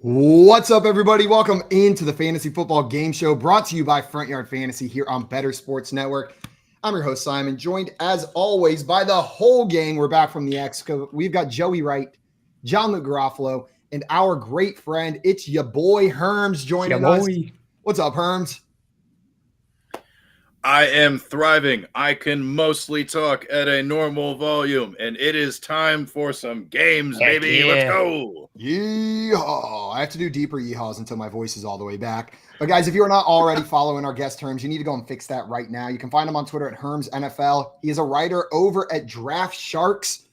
What's up, everybody? Welcome into the Fantasy Football Game Show brought to you by Front Yard Fantasy here on Better Sports Network. I'm your host, Simon, joined as always by the whole gang. We're back from the Expo. We've got Joey Wright, John Luke Garofalo, and our great friend, it's your boy Herms joining us. What's up, Herms? I am thriving. I can mostly talk at a normal volume, and it is time for some games, baby. Yeah. Let's go. Yeehaw. I have to do deeper yeehaws until my voice is all the way back. But guys, if you are not already following our guest Herms, you need to go and fix that right now. You can find him on Twitter at Herms NFL. He is a writer over at Draft Sharks,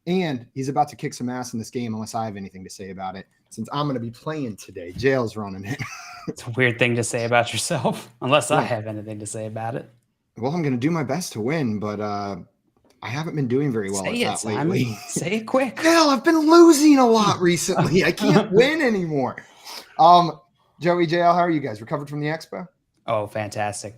and he's about to kick some ass in this game unless I have anything to say about it. Since I'm going to be playing today, Jail's running it. It's a weird thing to say about yourself, unless I have anything to say about it. Well, I'm going to do my best to win, but I haven't been doing very well Say at it, that lately. Simon. Say it quick. Hell, I've been losing a lot recently. I can't win anymore. Joey, JL, how are you guys? Recovered from the Expo? Oh, fantastic.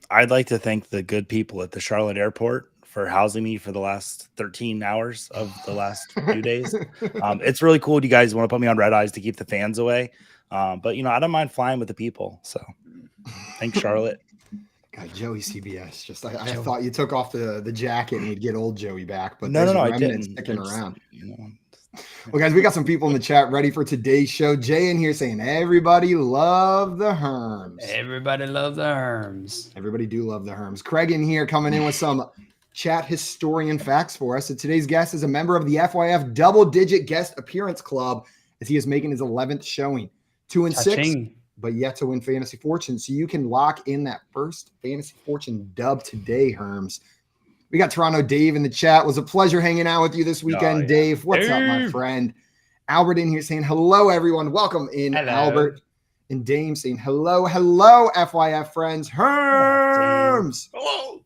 I'd like to thank the good people at the Charlotte airport for housing me for the last 13 hours of the last few days. It's really cool. You guys want to put me on red eyes to keep the fans away. But, you know, I don't mind flying with the people. So thanks, Charlotte. God, Joey CBS. Just I thought you took off the jacket and you'd get old Joey back, but No, I remnants didn't. sticking around. You know, Well, guys, we got some people in the chat ready for today's show. Jay in here saying everybody love the Herms. Everybody loves the Herms. Everybody do love the Herms. Craig in here coming in with some chat historian facts for us. So today's guest is a member of the FYF double-digit guest appearance club as he is making his 11th showing. 2-6, but yet to win Fantasy Fortune. So you can lock in that first Fantasy Fortune dub today, Herms. We got Toronto Dave in the chat. It was a pleasure hanging out with you this weekend, Dave. What's up, my friend? Albert in here saying hello, everyone. Welcome in, Hello. Albert. And Dame saying hello, FYF friends. Herms. Hello.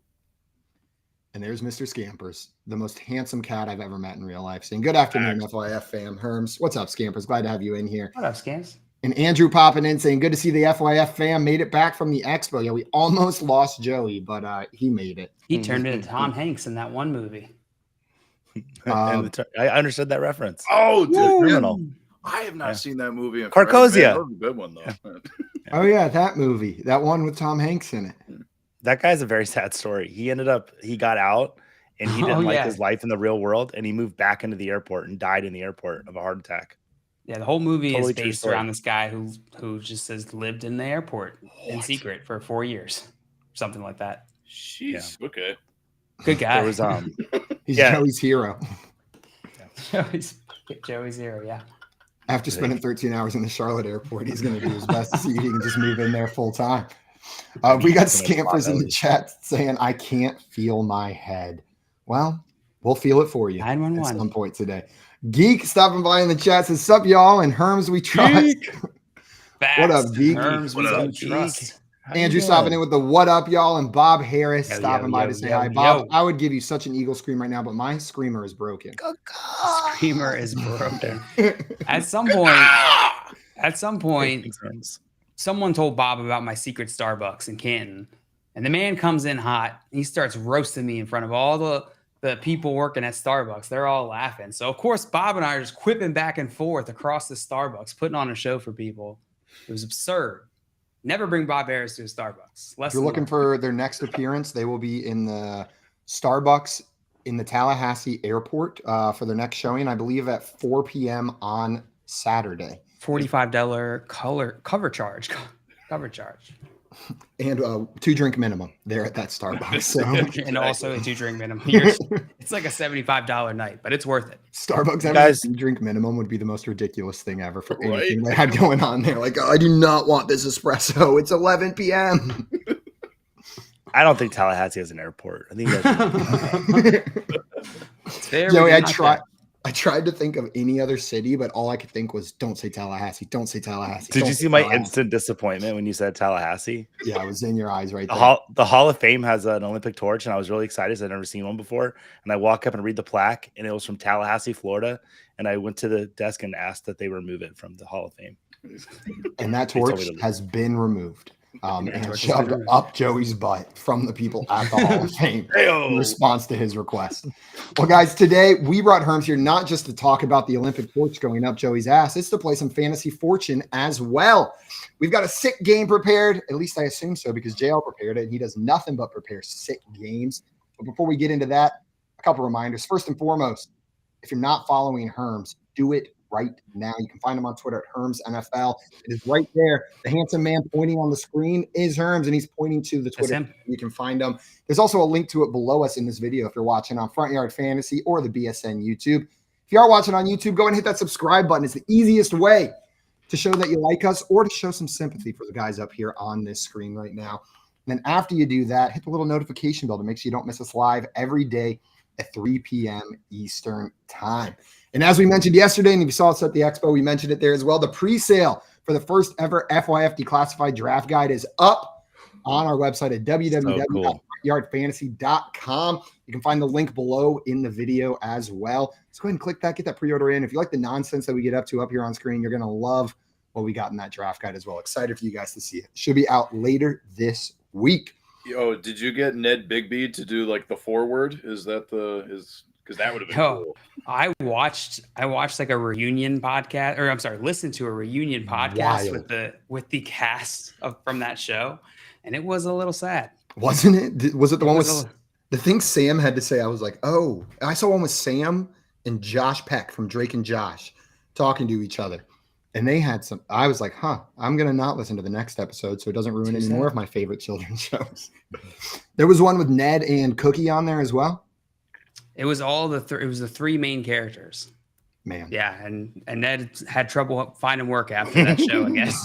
And there's Mr. Scampers, the most handsome cat I've ever met in real life, saying good afternoon, FYF fam. Herms. What's up, Scampers? Glad to have you in here. What up, Scams? And Andrew popping in saying, good to see the FYF fam made it back from the Expo. Yeah, we almost lost Joey, but he made it. He turned into Tom Hanks in that one movie. I understood that reference. Oh, dude. Criminal. I have not seen that movie. In Carcosia. That was a good one, though. Oh, yeah, that movie. That one with Tom Hanks in it. That guy's a very sad story. He got out and he didn't like his life in the real world. And he moved back into the airport and died in the airport of a heart attack. Yeah, the whole movie Totally is true based story. around this guy who just has lived in the airport in secret for 4 years. Something like that. Jeez. Yeah. Okay. Good guy. There was He's Joey's hero. Joey's hero, yeah. After spending 13 hours in the Charlotte airport, he's going to do his best to see if he can just move in there full time. We got Scampers in the chat saying, I can't feel my head. Well, we'll feel it for you 911 at some point today. Geek stopping by in the chat says, sup, y'all, and Herms we trust. What up, Geek? Herms What we up, trust. Andrew stopping in with the what up, y'all, and Bob Harris stopping by to say hi. Bob, I would give you such an eagle scream right now, but my screamer is broken. Screamer is broken. At some point, someone told Bob about my secret Starbucks in Canton, and the man comes in hot. And he starts roasting me in front of all the people working at Starbucks. They're all laughing. So, of course, Bob and I are just quipping back and forth across the Starbucks, putting on a show for people. It was absurd. Never bring Bob Harris to a Starbucks. If you're looking for their next appearance, they will be in the Starbucks in the Tallahassee airport for their next showing, I believe at 4 p.m. on Saturday. $45 cover charge. And 2-drink minimum there at that Starbucks. So. And also a 2-drink minimum. It's like a $75 night, but it's worth it. Starbucks having a 2-drink minimum would be the most ridiculous thing ever for anything they had going on there. Like, I do not want this espresso. It's 11 p.m. I don't think Tallahassee has an airport. I think It's very Joey, I tried to think of any other city, but all I could think was, don't say Tallahassee. Don't say Tallahassee. Did you see my instant disappointment when you said Tallahassee? Yeah, it was in your eyes right there. The Hall of Fame has an Olympic torch, and I was really excited because I'd never seen one before. And I walk up and read the plaque, and it was from Tallahassee, Florida. And I went to the desk and asked that they remove it from the Hall of Fame. And that torch has been removed. and George shoved Steinbrenner. up Joey's butt from the people at the Hall of Fame in Heyo. response to his request. Well, guys, today we brought Herms here not just to talk about the Olympic torch going up Joey's ass, it's to play some fantasy fortune as well. We've got a sick game prepared, at least I assume so, because JL prepared it, and he does nothing but prepare sick games. But before we get into that, a couple reminders. First and foremost, if you're not following Herms, do it right now. You can find him on Twitter at Herms NFL. It is right there. The handsome man pointing on the screen is Herms, and he's pointing to the Twitter. him. You can find him. There's also a link to it below us in this video if you're watching on Front Yard Fantasy or the BSN YouTube. If you are watching on YouTube, go and hit that subscribe button. It's the easiest way to show that you like us or to show some sympathy for the guys up here on this screen right now. And then after you do that, hit the little notification bell to make sure you don't miss us live every day at 3 p.m. Eastern time. And as we mentioned yesterday, and if you saw us at the expo, we mentioned it there as well, the pre-sale for the first ever FYF declassified draft guide is up on our website at www.yardfantasy.com. You can find the link below in the video as well. Let's go ahead and click that, get that pre-order in. If you like the nonsense that we get up here on screen, you're going to love what we got in that draft guide as well. Excited for you guys to see it. Should be out later this week. Yo, did you get Ned Bigby to do like the foreword? Is that because that would have been cool. I watched like a reunion podcast, or I'm sorry, listened to a reunion podcast with the cast from that show, and it was a little sad. Wasn't it? Was it the one with the thing Sam had to say? I was like, oh, I saw one with Sam and Josh Peck from Drake and Josh talking to each other. And they had some, I was like, I'm going to not listen to the next episode so it doesn't ruin any more of my favorite children's shows. There was one with Ned and Cookie on there as well. It was all it was the three main characters. Man. Yeah. And Ned had trouble finding work after that show, I guess.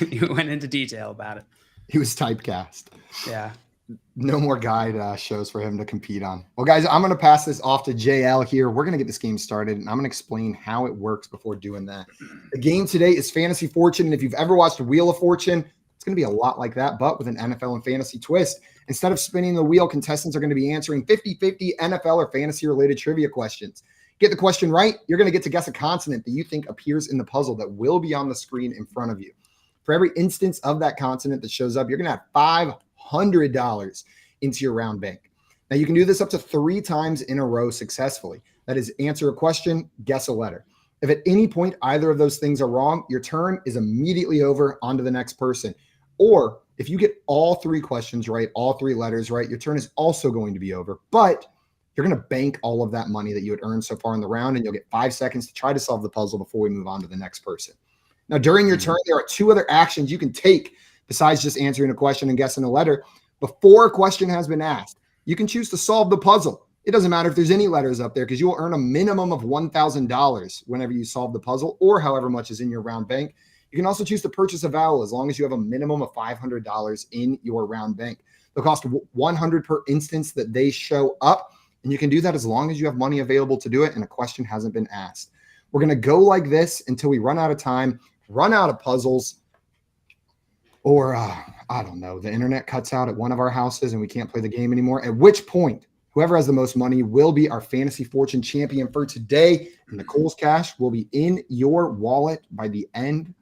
He went into detail about it. He was typecast. Yeah. No more guide shows for him to compete on. Well, guys, I'm going to pass this off to JL here. We're going to get this game started, and I'm going to explain how it works before doing that. The game today is Fantasy Fortune, and if you've ever watched Wheel of Fortune, it's going to be a lot like that, but with an NFL and fantasy twist. Instead of spinning the wheel, contestants are going to be answering 50-50 NFL or fantasy-related trivia questions. Get the question right, you're going to get to guess a consonant that you think appears in the puzzle that will be on the screen in front of you. For every instance of that consonant that shows up, you're going to have $500 into your round bank. Now, you can do this up to 3 times in a row successfully. That is, answer a question, guess a letter. If at any point either of those things are wrong, your turn is immediately over, on to the next person. Or if you get all 3 questions right, all 3 letters right, your turn is also going to be over. But you're going to bank all of that money that you had earned so far in the round, and you'll get 5 seconds to try to solve the puzzle before we move on to the next person. Now, during your turn, there are 2 other actions you can take besides just answering a question and guessing a letter. Before a question has been asked, you can choose to solve the puzzle. It doesn't matter if there's any letters up there because you will earn a minimum of $1,000 whenever you solve the puzzle or however much is in your round bank. You can also choose to purchase a vowel as long as you have a minimum of $500 in your round bank. They'll cost $100 per instance that they show up, and you can do that as long as you have money available to do it and a question hasn't been asked. We're going to go like this until we run out of time, run out of puzzles, or I don't know, the internet cuts out at one of our houses and we can't play the game anymore, at which point whoever has the most money will be our Fantasy Fortune champion for today, and Nicole's cash will be in your wallet by the end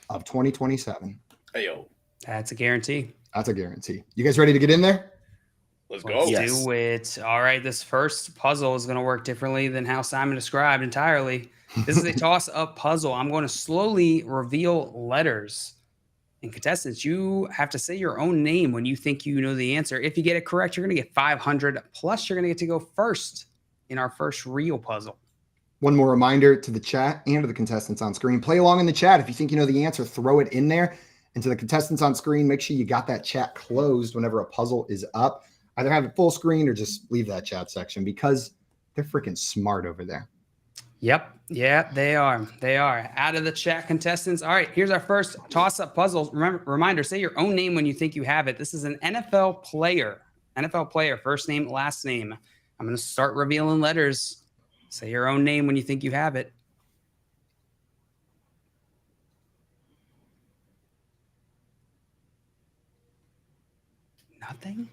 of 2027. Heyo. That's a guarantee. That's a guarantee. You guys ready to get in there? Let's go. Let's do it. All right, this first puzzle is going to work differently than how Simon described entirely. This is a toss-up puzzle. I'm going to slowly reveal letters. And contestants, you have to say your own name when you think you know the answer. If you get it correct, you're going to get $500. Plus, you're going to get to go first in our first real puzzle. One more reminder to the chat and to the contestants on screen. Play along in the chat. If you think you know the answer, throw it in there. And to the contestants on screen, make sure you got that chat closed whenever a puzzle is up. Either have it full screen or just leave that chat section because they're freaking smart over there. Yep. Yeah, they are. They are. Out of the chat, contestants. All right, here's our first toss-up puzzle. Reminder, say your own name when you think you have it. This is an NFL player. NFL player, first name, last name. I'm going to start revealing letters. Say your own name when you think you have it. Nothing?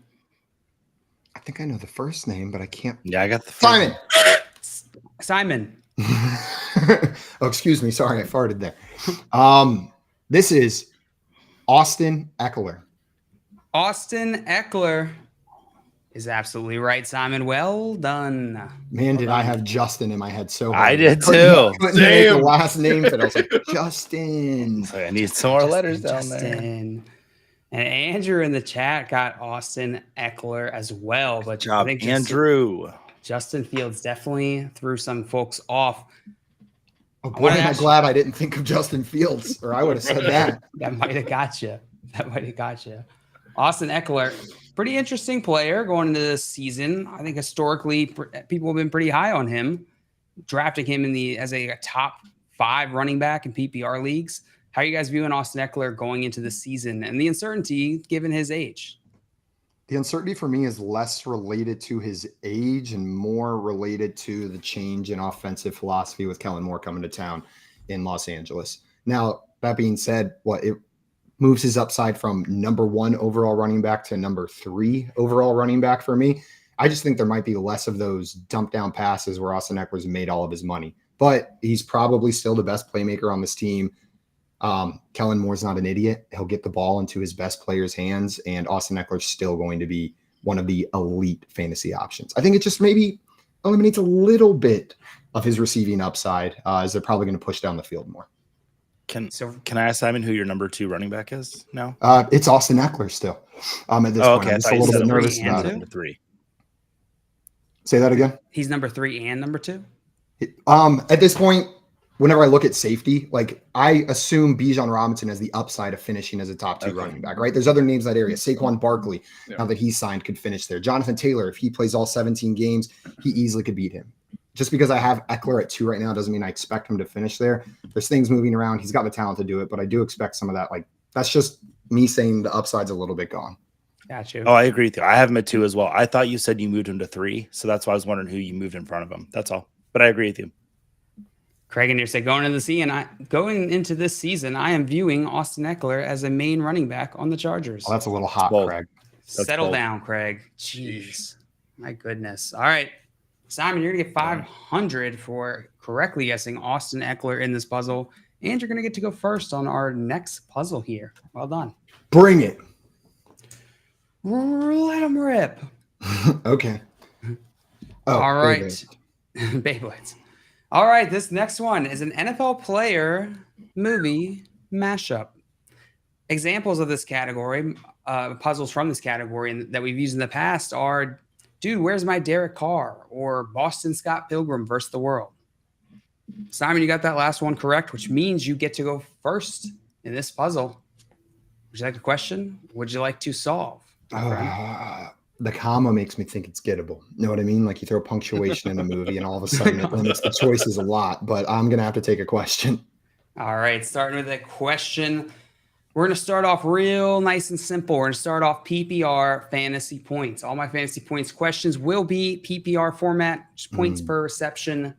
I think I know the first name, but I can't. Yeah, I got the first Simon. Simon. Oh, excuse me. Sorry, I farted there. This is Austin Eckler. Austin Eckler is absolutely right, Simon. Well done. Man, did I have Justin in my head so hard. I did Couldn't too. make the Same. last name fit. I was like, Justin. So I need some more letters down there. Justin. And Andrew in the chat got Austin Eckler as well. But Good job, I think Andrew. Justin Fields definitely threw some folks off. Oh, I boy, wanna am I ask- glad I didn't think of Justin Fields, or I would have said that. That might have got you. Austin Eckler, pretty interesting player going into this season. I think historically, people have been pretty high on him, drafting him as a top 5 running back in PPR leagues. How are you guys viewing Austin Eckler going into the season and the uncertainty given his age? The uncertainty for me is less related to his age and more related to the change in offensive philosophy with Kellen Moore coming to town in Los Angeles. Now, that being said, it moves his upside from number 1 overall running back to number 3 overall running back for me. I just think there might be less of those dump down passes where Austin Eckler's made all of his money, but he's probably still the best playmaker on this team. Kellen Moore's not an idiot. He'll get the ball into his best players' hands, and Austin Eckler's still going to be one of the elite fantasy options. I think it just maybe eliminates a little bit of his receiving upside, as they're probably going to push down the field more. Can I ask Simon who your number 2 running back is now? It's Austin Eckler still. At this point, Okay. I'm just a little bit nervous about it. Number 3. Say that again. He's number 3 and number 2. At this point, whenever I look at safety, like I assume Bijan Robinson has the upside of finishing as a top 2 running back, right? There's other names in that area. Saquon Barkley, now that he's signed, could finish there. Jonathan Taylor, if he plays all 17 games, he easily could beat him. Just because I have Eckler at 2 right now doesn't mean I expect him to finish there. There's things moving around. He's got the talent to do it, but I do expect some of that. Like, that's just me saying the upside's a little bit gone. Got you. Oh, I agree with you. I have him at 2 as well. I thought you said you moved him to 3, so that's why I was wondering who you moved in front of him. That's all. But I agree with you. Craig and you said going into this season, I am viewing Austin Eckler as a main running back on the Chargers. Well, that's a little hot, bold. Craig. Settle bold. down, Craig. Jeez. My goodness. All right. Simon, you're going to get 500 for correctly guessing Austin Eckler in this puzzle. And you're going to get to go first on our next puzzle here. Well done. Bring it. Let him rip. Okay. Oh, All right. Beyblade. Beyblades. All right. This next one is an NFL player movie mashup. Examples of this category, puzzles from this category that we've used in the past are, dude, where's my Derek Carr? Or Boston Scott Pilgrim versus the World. Simon, you got that last one correct, which means you get to go first in this puzzle. Would you like a question? Would you like to solve? The comma makes me think it's gettable. Know what I mean? Like you throw punctuation in a movie and all of a sudden it limits the choices a lot, but I'm going to have to take a question. All right, starting with a question. We're going to start off real nice and simple. We're going to start off PPR fantasy points. All my fantasy points questions will be PPR format, just points per reception.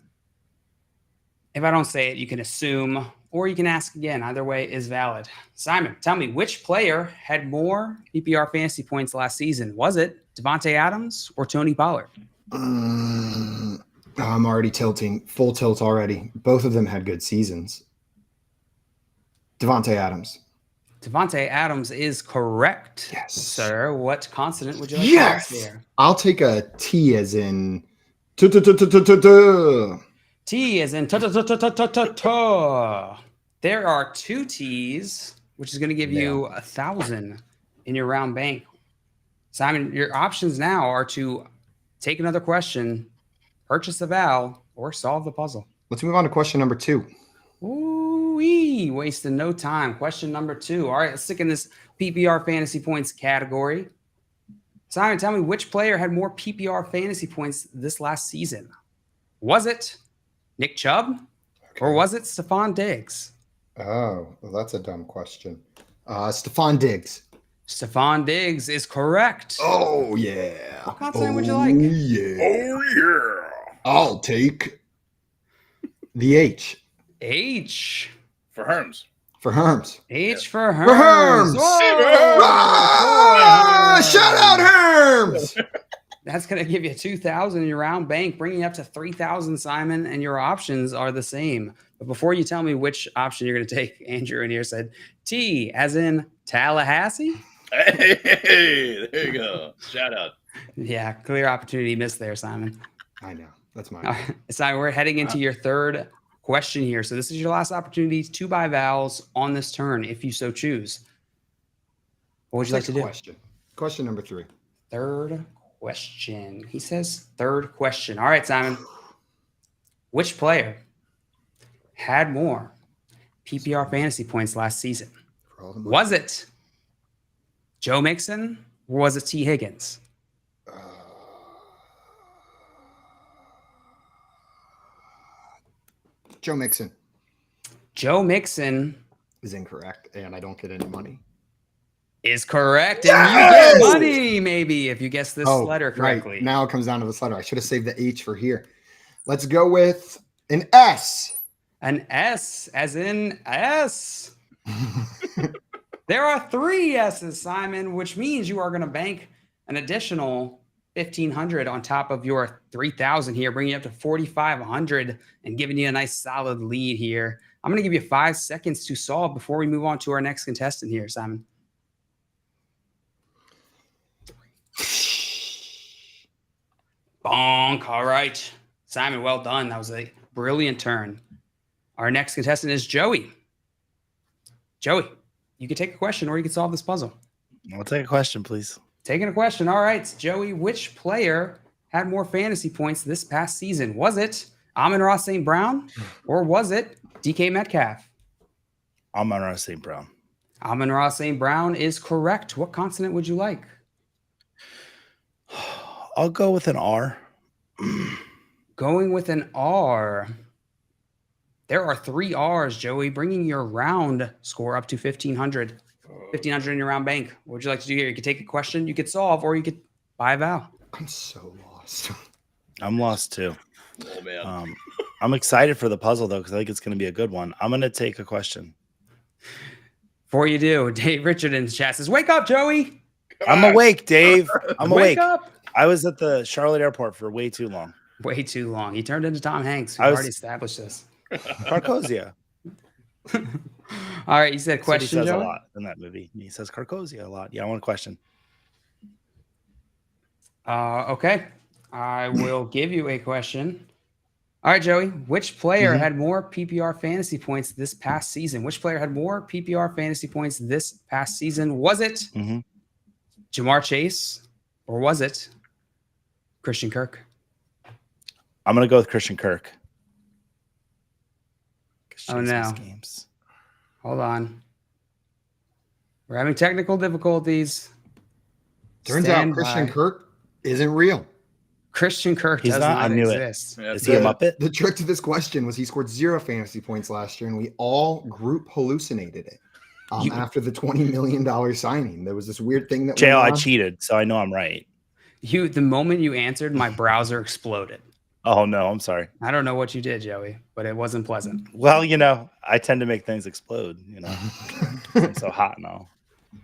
If I don't say it, you can assume, or you can ask again. Either way is valid. Simon, tell me, which player had more PPR fantasy points last season? Was it Devontae Adams or Tony Pollard? I'm already tilting. Full tilt already. Both of them had good seasons. Devontae Adams. Devontae Adams is correct. Yes. Sir, what consonant would you like Yes. to use there? I'll take a T as in T as in ta-ta-ta-ta-ta-ta-ta. There are 2 T's, which is going to give you 1,000 in your round bank. Simon, your options now are to take another question, purchase the vowel, or solve the puzzle. Let's move on to question number 2. Ooh-wee, wasting no time. Question number 2. All right, let's stick in this PPR fantasy points category. Simon, tell me, which player had more PPR fantasy points this last season? Was it Nick Chubb or was it Stephon Diggs? Oh, well, that's a dumb question. Stephon Diggs. Stephon Diggs is correct. Oh, yeah. What consonant would you like? Yeah. Oh, yeah. I'll take the H H. For Herms. for Herms. H for Herms. For Herms. Whoa. Ah, shout out Herms. That's going to give you 2,000 in your round bank, bringing you up to 3,000, Simon, and your options are the same. But before you tell me which option you're going to take, Andrew in here said T as in Tallahassee? Hey, there you go. Shout out. Yeah, clear opportunity missed there, Simon. I know. That's All mine. right, Simon, we're heading into your third question here. So this is your last opportunity to buy vowels on this turn, if you so choose. What would you like to do? Question number 3. Third question. He says third question. All right, Simon. Which player had more PPR fantasy points last season? Was it Joe Mixon or was it T. Higgins? Joe Mixon Joe Mixon is incorrect, and I don't get any money. is correct. And you get money, maybe, if you guess this letter correctly. Right. Now it comes down to this letter. I should have saved the H for here. Let's go with an S. An S, as in S. There are 3 S's, Simon, which means you are going to bank an additional 1,500 on top of your 3,000 here, bringing you up to 4,500 and giving you a nice solid lead here. I'm going to give you 5 seconds to solve before we move on to our next contestant here, Simon. Bonk. All right. Simon, well done. That was a brilliant turn. Our next contestant is Joey. Joey, you can take a question or you can solve this puzzle. I'll take a question, please. Taking a question. All right, Joey, which player had more fantasy points this past season? Was it Amon-Ra St. Brown or was it DK Metcalf? Amon-Ra St. Brown. Amon-Ra St. Brown is correct. What consonant would you like? I'll go with an R. Going with an R. There are 3 R's, Joey, bringing your round score up to 1,500. 1,500 in your round bank. What would you like to do here? You could take a question, you could solve, or you could buy a vowel. I'm so lost. I'm lost too. Oh, man. I'm excited for the puzzle, though, because I think it's going to be a good one. I'm going to take a question. Before you do, Dave Richard in the chat says, wake up, Joey. I'm awake, Dave. I'm awake. Wake up. I was at the Charlotte airport for way too long. Way too long. He turned into Tom Hanks. We've already established this. Carcosia. All right, you said question, He says Joey? a lot in that movie. He says Carcosia a lot. Yeah, I want a question. Okay. I will give you a question. All right, Joey. Which player had more PPR fantasy points this past season? Which player had more PPR fantasy points this past season? Was it Jamar Chase or was it Christian Kirk? I'm going to go with Christian Kirk. Oh, no. Games. Hold on. We're having technical difficulties. Turns out Christian Kirk isn't real. Christian Kirk does not exist. Yeah, Is he a Muppet? The trick to this question was he scored 0 fantasy points last year, and we all group hallucinated it after the $20 million signing. There was this weird thing that JL, I cheated, so I know I'm right. The moment you answered, my browser exploded. Oh, no, I'm sorry. I don't know what you did, Joey, but it wasn't pleasant. Well, I tend to make things explode, It's so hot and all.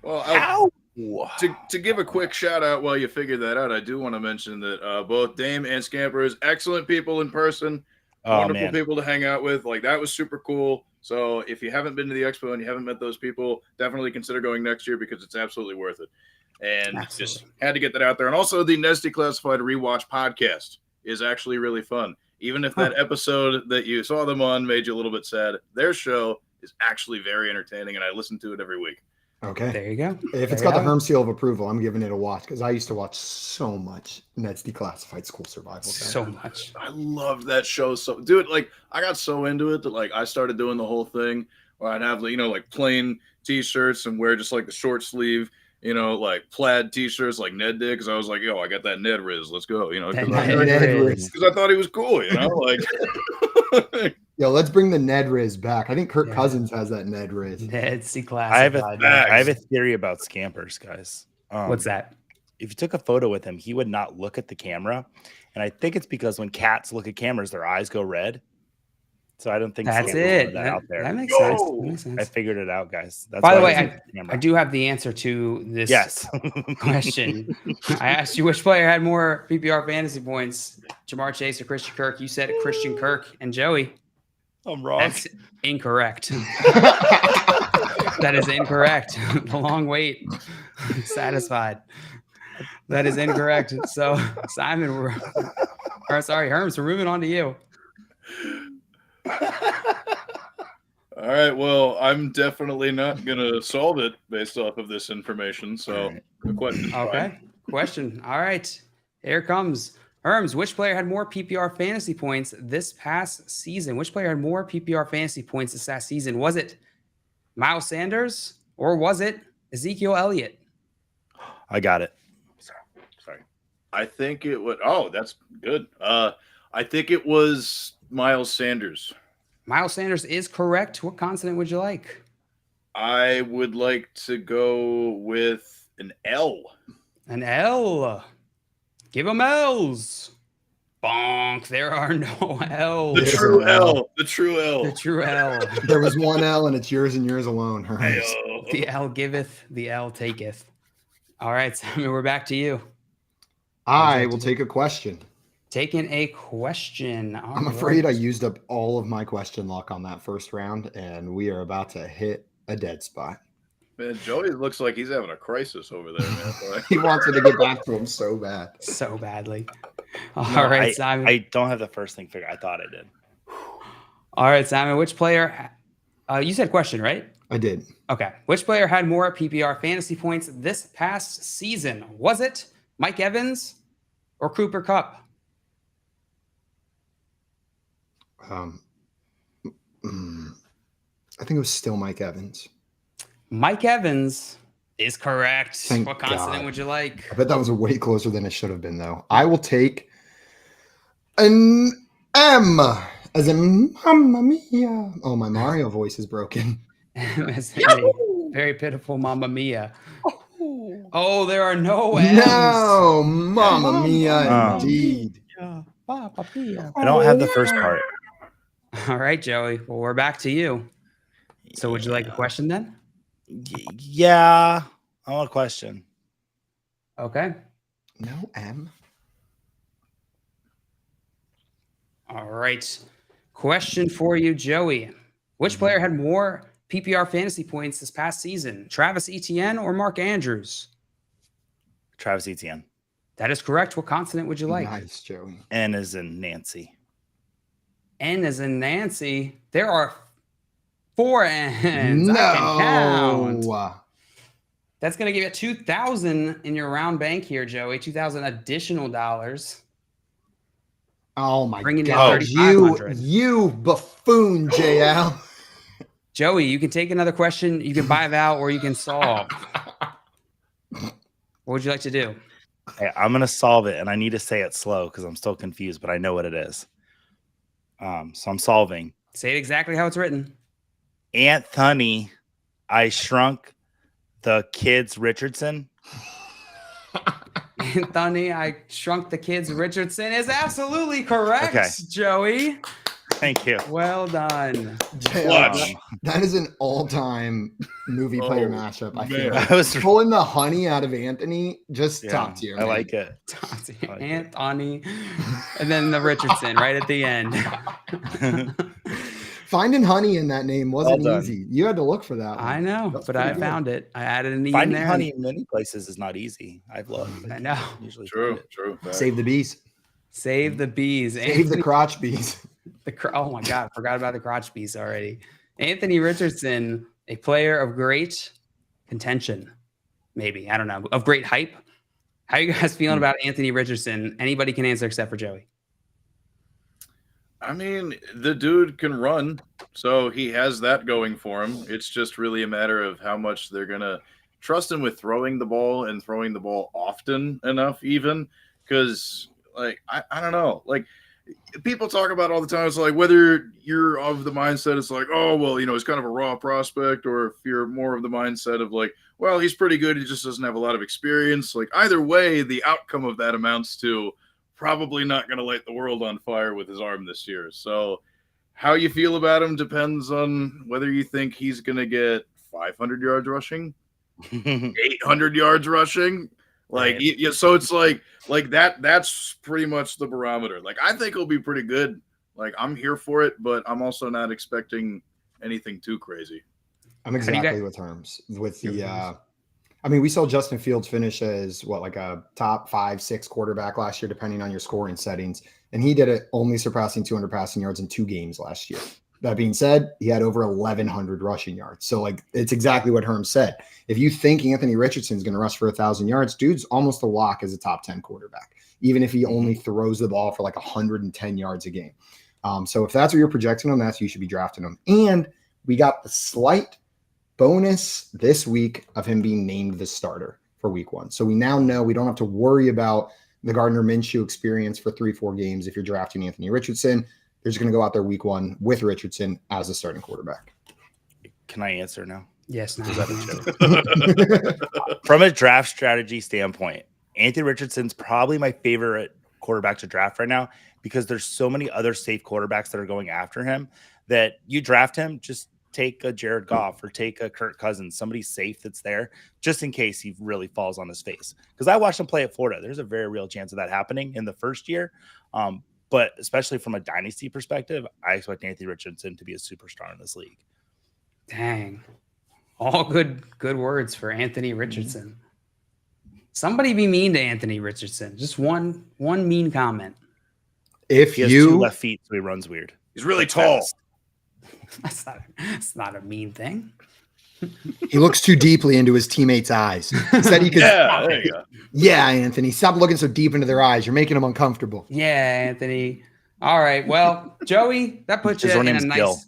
Well, to give a quick shout out while you figure that out, I do want to mention that both Dame and Scampers, excellent people in person, wonderful people to hang out with. Like, that was super cool. So if you haven't been to the expo and you haven't met those people, definitely consider going next year because it's absolutely worth it. And just had to get that out there. And also the Nesty Classified Rewatch podcast is actually really fun. Even if that episode that you saw them on made you a little bit sad, their show is actually very entertaining, and I listen to it every week. Okay. There you go. If it's got the Herms seal of approval, I'm giving it a watch because I used to watch so much Ned's Declassified School Survival. So much. I loved that show. So, dude, like, I got so into it that, like, I started doing the whole thing where I'd have, like plain T-shirts and wear just, like, the short sleeve, like plaid T-shirts like Ned did, because I was like, yo, I got that Ned Riz. Let's go, because I thought he was cool, like. Yo, let's bring the Ned Riz back. I think Kirk Cousins has that Ned Riz. Ned's class. I have a theory about Scampers, guys. What's that? If you took a photo with him, he would not look at the camera, and I think it's because when cats look at cameras, their eyes go red. So I don't think that's it. That makes sense. That makes sense. I figured it out, I do have the answer to this question. I asked you which player had more PPR fantasy points, Jamar Chase or Christian Kirk. You said Christian Kirk. And Joey, I'm wrong. That's incorrect. That is incorrect. The long wait. Satisfied. That is incorrect. So, Simon, Herms, we're moving on to you. All right. Well, I'm definitely not going to solve it based off of this information. So, Right. the question. Okay. Question. All right. Here it comes. Herms, which player had more PPR fantasy points this past season? Which player had more PPR fantasy points this past season? Was it Miles Sanders or was it Ezekiel Elliott? I got it. Sorry. I think it would. Oh, that's good. I think it was Miles Sanders. Miles Sanders is correct. What consonant would you like? I would like to go with an L. An L. Give them L's. Bonk. There are no L's. The true L. The true L. The true L. There was one L, and it's yours and yours alone. Herms. Hey-o. The L giveth, the L taketh. All right, Simon, we're back to you. I will take a question. Taking a question. I'm afraid I used up all of my question luck on that first round, and we are about to hit a dead spot. Man, Joey looks like he's having a crisis over there, man. He wants it to get back to him so bad. So badly. All No, right, Simon. I don't have the first thing figured. I thought I did. All right, Simon. Which player? You said question, right? I did. Okay. Which player had more PPR fantasy points this past season? Was it Mike Evans or Cooper Kupp? I think it was still Mike Evans. Mike Evans is correct. Thank What consonant God. would you like? I bet that was way closer than it should have been, though. I will take an M, as in Mamma Mia. Oh, my Mario voice is broken. As in a very pitiful Mamma Mia. Oh, there are no M's. No, Mamma Mia, Oh. indeed. Papa Mia. I don't have the first part. All right, Joey. Well, we're back to you. So would you like a question then? Yeah. I want a question. Okay. No M. All right. Question for you, Joey. Which player had more PPR fantasy points this past season? Travis Etienne or Mark Andrews? Travis Etienne. That is correct. What consonant would you like? Nice, Joey. N is in Nancy. N as in Nancy. There are 4 N's. I can count. No. That's going to give you 2,000 in your round bank here, Joey. 2,000 additional dollars. Oh, my Bringing you God. 3,500. You buffoon, JL. Joey, you can take another question. You can buy out or you can solve. What would you like to do? Hey, I'm going to solve it, and I need to say it slow because I'm still confused, but I know what it is. So I'm solving. Say it exactly how it's written. Anthony, I shrunk the kids Richardson. Anthony, I shrunk the kids. Richardson is absolutely correct, Okay. Joey. Thank you. Well done. JL, that is an all-time movie player Oh, mashup. I man. feel like. I was Pulling the honey out of Anthony, just yeah, top tier. I man. like it. Tati, I like it. Anthony, and then the Richardson right at the end. Finding honey in that name wasn't Well done. easy. You had to look for that one. I know, That's but I pretty good. found it. I added an E in Finding there. honey in many places is not easy. I've looked. I know. Usually True, find it. true. Save the bees. Save the bees. Save the crotch bees. Oh my God, forgot about the crotch piece already. Anthony Richardson, a player of great contention, maybe, I don't know, of great hype. How are you guys feeling about Anthony Richardson? Anybody can answer except for Joey. I mean, the dude can run, so he has that going for him. It's just really a matter of how much they're going to trust him with throwing the ball and throwing the ball often enough, even because, like, I don't know. Like, people talk about all the time. It's like whether you're of the mindset, it's like, oh, well, you know, he's kind of a raw prospect, or if you're more of the mindset of like, well, he's pretty good. He just doesn't have a lot of experience. Like, either way, the outcome of that amounts to probably not going to light the world on fire with his arm this year. So how you feel about him depends on whether you think he's going to get 500 yards rushing, 800 yards rushing. Like, yeah, so it's like that. That's pretty much the barometer. Like, I think he'll be pretty good Like, I'm here for it, but I'm also not expecting anything too crazy. I'm exactly with Herms. With the, I mean, we saw Justin Fields finish as like a top 5-6 quarterback last year, depending on your scoring settings. And he did it only surpassing 200 passing yards in 2 games last year. That being said, he had over 1,100 rushing yards. So, like, it's exactly what Herms said. If you think Anthony Richardson is going to rush for 1,000 yards, dude's almost a lock as a top 10 quarterback, even if he only throws the ball for like 110 yards a game. So if that's what you're projecting on, that's you should be drafting him. And we got the slight bonus this week of him being named the starter for week 1. So we now know we don't have to worry about the Gardner Minshew experience for 3-4 games. If you're drafting Anthony Richardson, they're just going to go out there week 1 with Richardson as the starting quarterback. Can I answer now? Yes. No. From a draft strategy standpoint, Anthony Richardson's probably my favorite quarterback to draft right now because there's so many other safe quarterbacks that are going after him that you draft him, just take a Jared Goff or take a Kirk Cousins, somebody safe that's there just in case he really falls on his face. Because I watched him play at Florida. There's a very real chance of that happening in the first year. But especially from a dynasty perspective, I expect Anthony Richardson to be a superstar in this league. Dang. All good words for Anthony Richardson. Somebody be mean to Anthony Richardson. Just one mean comment. If he has 2 left feet, so he runs weird. He's really tall. That's not a mean thing. He looks too deeply into his teammates' eyes. Said he could. Yeah, there you go. Yeah, Anthony, stop looking so deep into their eyes. You're making them uncomfortable. Yeah, Anthony. All right. Well, Joey, that puts you in a nice.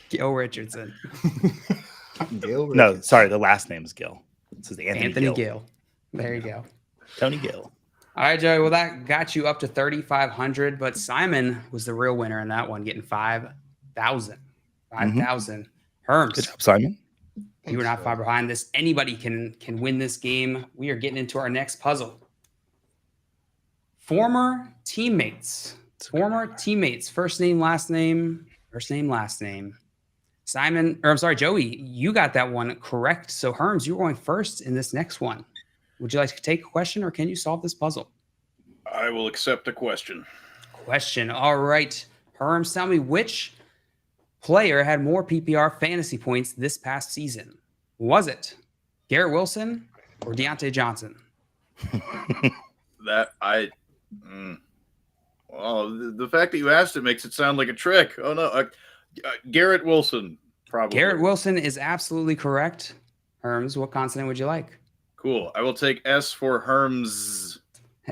Gil Richardson. No, sorry, the last name is Gill. This is Anthony Gill. There you go. Tony Gill. All right, Joey. Well, that got you up to 3,500, but Simon was the real winner in that one, getting 5,000. 5,000. Herms. Good job, Simon. You were not far behind this. Anybody can win this game. We are getting into our next puzzle. Former teammates. First name, last name. Joey, you got that one correct. So Herms, you're going first in this next one. Would you like to take a question or can you solve this puzzle? I will accept a question. All right. Herms, tell me which player had more PPR fantasy points this past season? Was it Garrett Wilson or Deontay Johnson? Well, the fact that you asked it makes it sound like a trick. Oh, no. Garrett Wilson, probably. Garrett Wilson is absolutely correct. Herms, what consonant would you like? Cool. I will take S for Herms.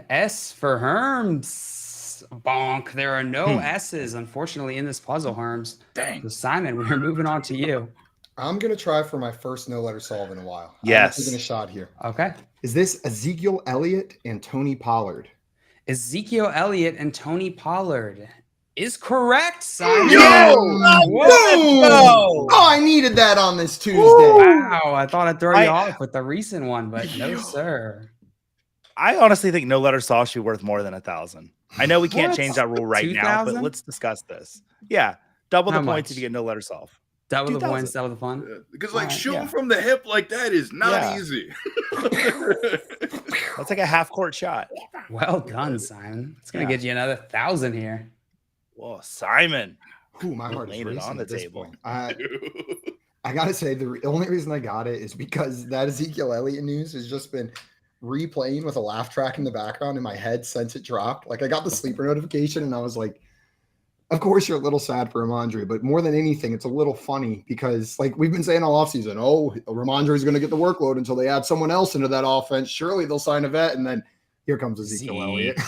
S for Herms. Bonk. There are no S's, unfortunately, in this puzzle, Herms. Dang. So Simon, we're moving on to you. I'm going to try for my first no-letter solve in a while. Yes. I'm taking a shot here. Okay. Is this Ezekiel Elliott and Tony Pollard? Ezekiel Elliott and Tony Pollard is correct, Simon. Oh, I needed that on this Tuesday. Wow, I thought I'd throw you off with the recent one, but no, sir. I honestly think no letter saw should be worth more than 1,000. I know we can't change that rule right 2,000? now, but let's discuss this. Yeah, double the How points much? if you get no letter solve. Double 2,000. the points, double the fun. Because, shooting from the hip like that is not easy. That's like a half-court shot. Well done, Simon. It's going to get you another 1,000 here. Whoa, Simon. Ooh, my heart is Laid it racing on the at this table. point. I got to say, the only reason I got it is because that Ezekiel Elliott news has just been replaying with a laugh track in the background in my head since it dropped. Like, I got the sleeper notification and I was like, of course you're a little sad for Ramondre, but more than anything, it's a little funny because, like, we've been saying all offseason, Ramondre is going to get the workload until they add someone else into that offense. Surely they'll sign a vet, and then here comes Ezekiel Elliott.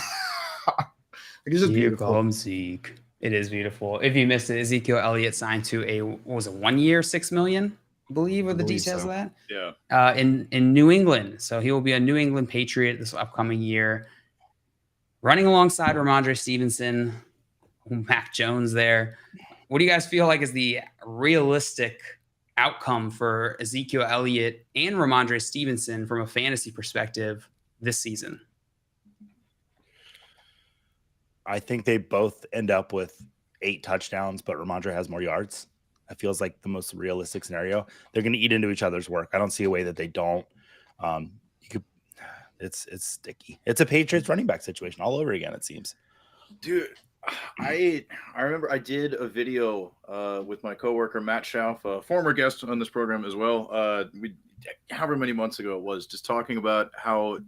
It's just beautiful. Here comes Zeke. It is beautiful. If you missed it, Ezekiel Elliott signed to a 1 year, $6 million, I believe, are the details of that. Yeah. In New England, so he will be a New England Patriot this upcoming year, running alongside Ramondre Stevenson. Mac Jones there. What do you guys feel like is the realistic outcome for Ezekiel Elliott and Ramondre Stevenson from a fantasy perspective this season? I think they both end up with 8 touchdowns, but Ramondre has more yards. That feels like the most realistic scenario. They're going to eat into each other's work. I don't see a way that they don't. It's sticky. It's a Patriots running back situation all over again, it seems. Dude, I remember I did a video with my coworker Matt Schauf, a former guest on this program as well. We however many months ago it was, just talking about how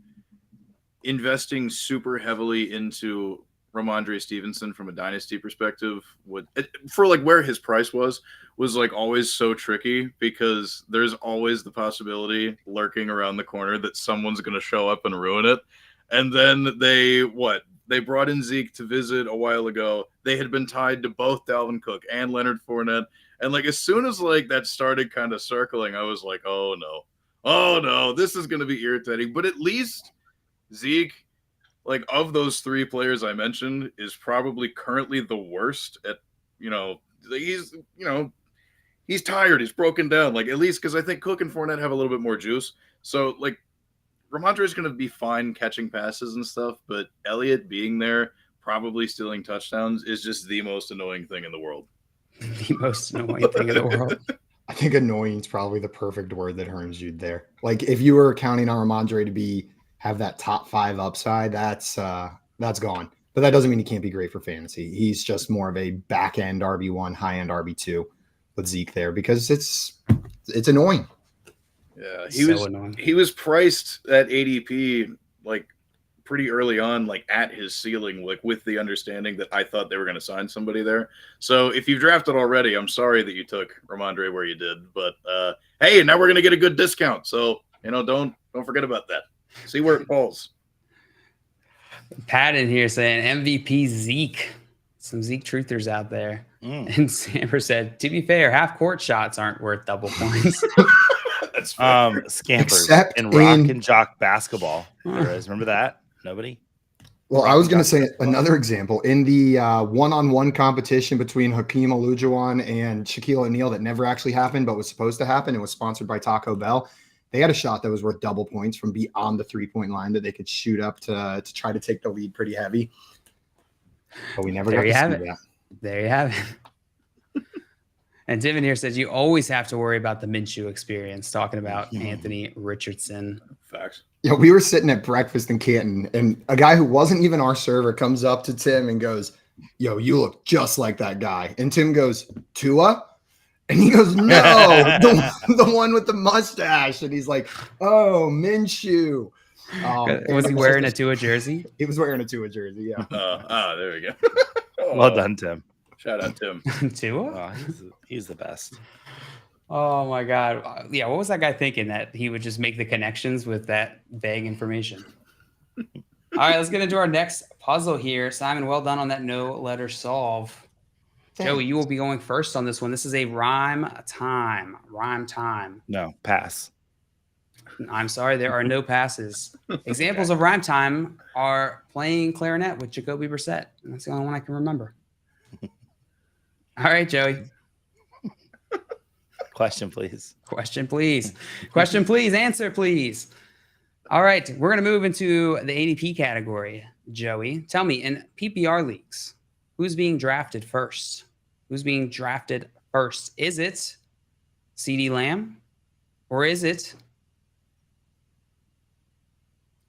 investing super heavily into Ramondre Stevenson from a dynasty perspective would for like where his price was like always so tricky because there's always the possibility lurking around the corner that someone's going to show up and ruin it. And then they brought in Zeke to visit a while ago. They had been tied to both Dalvin Cook and Leonard Fournette. And like as soon as like that started kind of circling, I was like, oh no, this is going to be irritating. But at least Zeke, like of those three players I mentioned, is probably currently the worst at, he's tired. He's broken down. Like at least because I think Cook and Fournette have a little bit more juice. So like Ramondre is going to be fine catching passes and stuff, but Elliott being there, probably stealing touchdowns, is just the most annoying thing in the world. The most annoying thing in the world. I think annoying is probably the perfect word that Herms used there. Like if you were counting on Ramondre to have that top 5 upside, that's gone. But that doesn't mean he can't be great for fantasy. He's just more of a back end RB1, high end RB2 with Zeke there because it's annoying. Yeah, annoying. He was priced at ADP like pretty early on, like at his ceiling, like with the understanding that I thought they were going to sign somebody there. So if you've drafted already, I'm sorry that you took Ramondre where you did, but hey, now we're going to get a good discount. So don't forget about that. See where it falls. Pat in here saying MVP Zeke. Some Zeke truthers out there. And Samper said, to be fair, half court shots aren't worth double points. That's fair. Scampers Except in rock and jock basketball. There is. Remember that? Nobody? Well, I was going to say another example in the one-on-one competition between Hakeem Olajuwon and Shaquille O'Neal that never actually happened, but was supposed to happen. It was sponsored by Taco Bell. They had a shot that was worth double points from beyond the 3-point line that they could shoot up to try to take the lead pretty heavy. But we never got to see that. There you have it. And Divin here says you always have to worry about the Minshew experience, talking about Anthony Richardson. Facts. Yeah, we were sitting at breakfast in Canton, and a guy who wasn't even our server comes up to Tim and goes, "Yo, you look just like that guy." And Tim goes, "Tua?" And he goes, "No, the one with the mustache." And he's like, "Oh, Minshew." Was he wearing a Tua jersey? He was wearing a Tua jersey, yeah. There we go. Well done, Tim. Shout out, Tim. Tua? He's the best. Oh, my God. Yeah, what was that guy thinking, that he would just make the connections with that vague information? All right, let's get into our next puzzle here. Simon, well done on that no-letter solve. Thanks. Joey, you will be going first on this one. This is a rhyme time. No, pass. I'm sorry, there are no passes. Examples of rhyme time are playing clarinet with Jacoby Brissett. And that's the only one I can remember. All right, Joey. Question, please. Question, please. Question, please. Answer, please. All right, we're going to move into the ADP category. Joey, tell me, in PPR leagues, who's being drafted first? Is it CeeDee Lamb or is it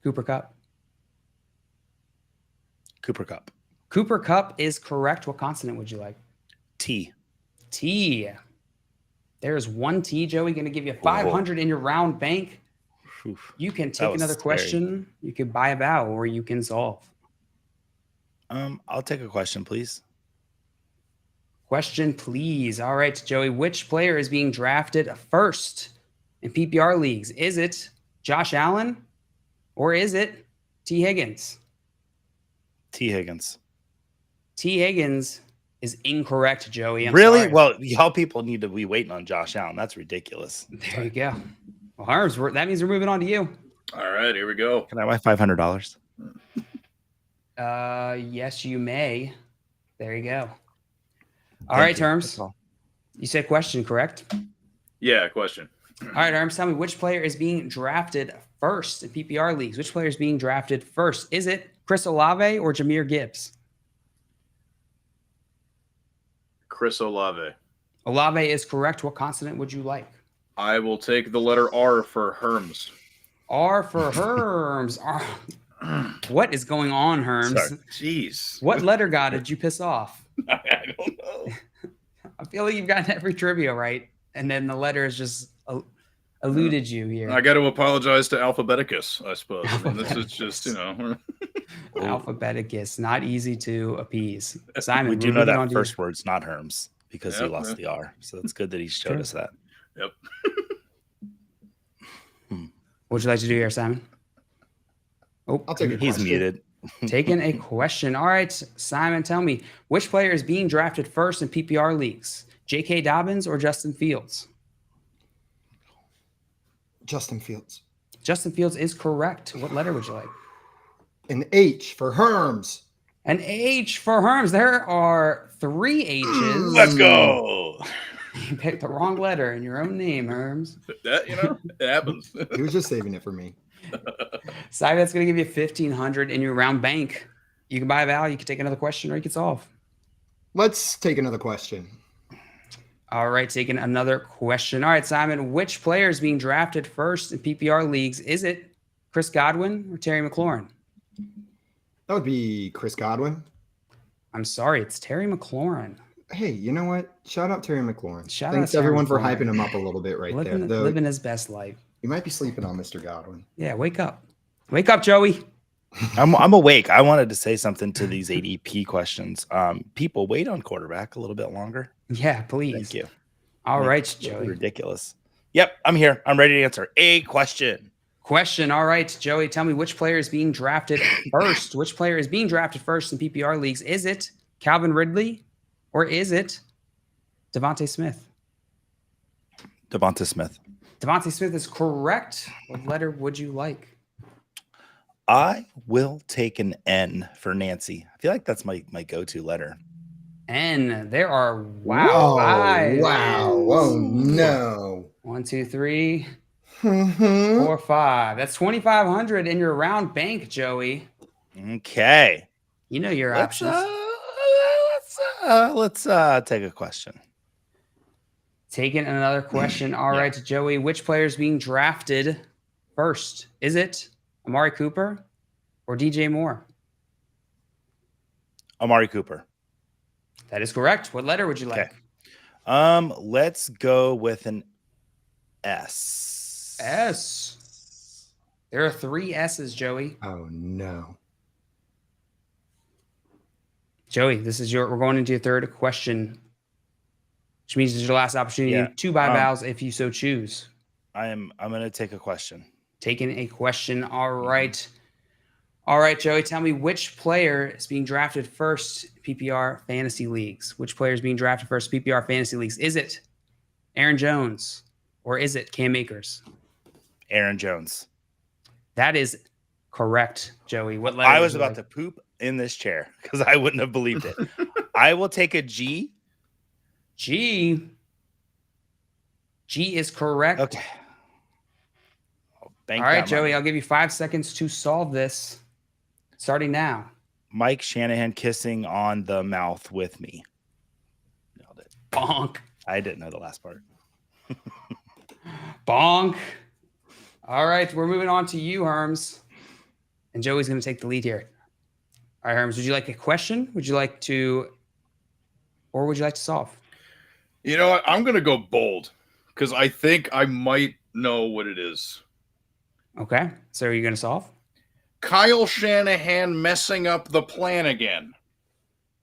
Cooper Kupp? Cooper Kupp. Cooper Kupp is correct. What consonant would you like? T. There's one T, Joey. Going to give you 500 in your round bank. Oof. You can take another question. You can buy a bow or you can solve. I'll take a question, please. Question, please. All right, Joey. Which player is being drafted first in PPR leagues? Is it Josh Allen or is it T. Higgins? T. Higgins. T. Higgins is incorrect, Joey. I'm really? sorry. Well, y'all people need to be waiting on Josh Allen. That's ridiculous. There you go. Well, Herms, that means we're moving on to you. All right, here we go. Can I buy $500? Yes, you may. There you go. All right, Herms. You said question, correct? Yeah, question. All right, Herms, tell me which player is being drafted first in PPR leagues? Which player is being drafted first? Is it Chris Olave or Jahmyr Gibbs? Chris Olave. Olave is correct. What consonant would you like? I will take the letter R for Herms. R for Herms. What is going on, Herms? Sorry. Jeez. What letter god did you piss off? I don't know. I feel like you've gotten every trivia right, and then the letter has just eluded you here. I got to apologize to Alphabeticus, I suppose. I mean, this is just, Alphabeticus, not easy to appease. Simon, We do know that first word's not Herms because he Yep, lost yep. the R. So it's good that he showed us that. Yep. What would you like to do here, Simon? Oh, I'll take a He's question. muted. taking a question. All right, Simon, tell me, which player is being drafted first in PPR leagues? J.K. Dobbins or Justin Fields? Justin Fields. Justin Fields is correct. What letter would you like? An H for Herms. An H for Herms. There are 3 H's. Let's go. You picked the wrong letter in your own name, Herms. That, it happens. He was just saving it for me. Simon, that's going to give you $1,500 in your round bank. You can buy a value, you can take another question, or you can solve. Let's take another question. All right, taking another question. All right, Simon, which player is being drafted first in PPR leagues? Is it Chris Godwin or Terry McLaurin? That would be Chris Godwin. I'm sorry, it's Terry McLaurin. Hey, you know what? Shout out Terry McLaurin. Shout Thanks out Terry everyone for McLaurin. hyping him up a little bit there. Though Living his best life. you might be sleeping on Mr. Godwin. Yeah, wake up. Wake up, Joey. I'm awake. I wanted to say something to these ADP questions. People wait on quarterback a little bit longer. Yeah, please. Thank you. All Like, right, it's Joey. ridiculous. Yep, I'm here. I'm ready to answer a question. Question. All right, Joey, tell me which player is being drafted first. Which player is being drafted first in PPR leagues? Is it Calvin Ridley or is it Devontae Smith? Devonta Smith. Devontae Smith is correct. What letter would you like? I will take an N for Nancy. I feel like that's my go-to letter. N. There are Whoa, 5. wow. Oh no. 1, 2, 3, Mhm. 4, 5. That's 2,500 in your round bank, Joey. Okay. You know your Let's options. take a question. Taking another question. All right, Joey. Which player is being drafted first? Is it Amari Cooper or DJ Moore? Amari Cooper. That is correct. What letter would you like? Okay. Let's go with an S. S. There are 3 S's, Joey. Oh no. Joey, we're going into your third question, which means it's your last opportunity to buy vows if you so choose. I'm gonna take a question. Taking a question. All right. All right, Joey, tell me which player is being drafted first in PPR fantasy leagues? Which player is being drafted first in PPR fantasy leagues? Is it Aaron Jones or is it Cam Akers? Aaron Jones. That is correct, Joey. What letter? I was about to poop in this chair because I wouldn't have believed it. I will take a G. G. G is correct. Okay. All right, that Joey, money. I'll give you 5 seconds to solve this. Starting now. Mike Shanahan kissing on the mouth with me. Nailed it. Bonk. I didn't know the last part. Bonk. All right, we're moving on to you, Herms. And Joey's going to take the lead here. All right, Herms, would you like a question? Would you like to solve? You know what? I'm going to go bold because I think I might know what it is. Okay, so are you going to solve? Kyle Shanahan messing up the plan again.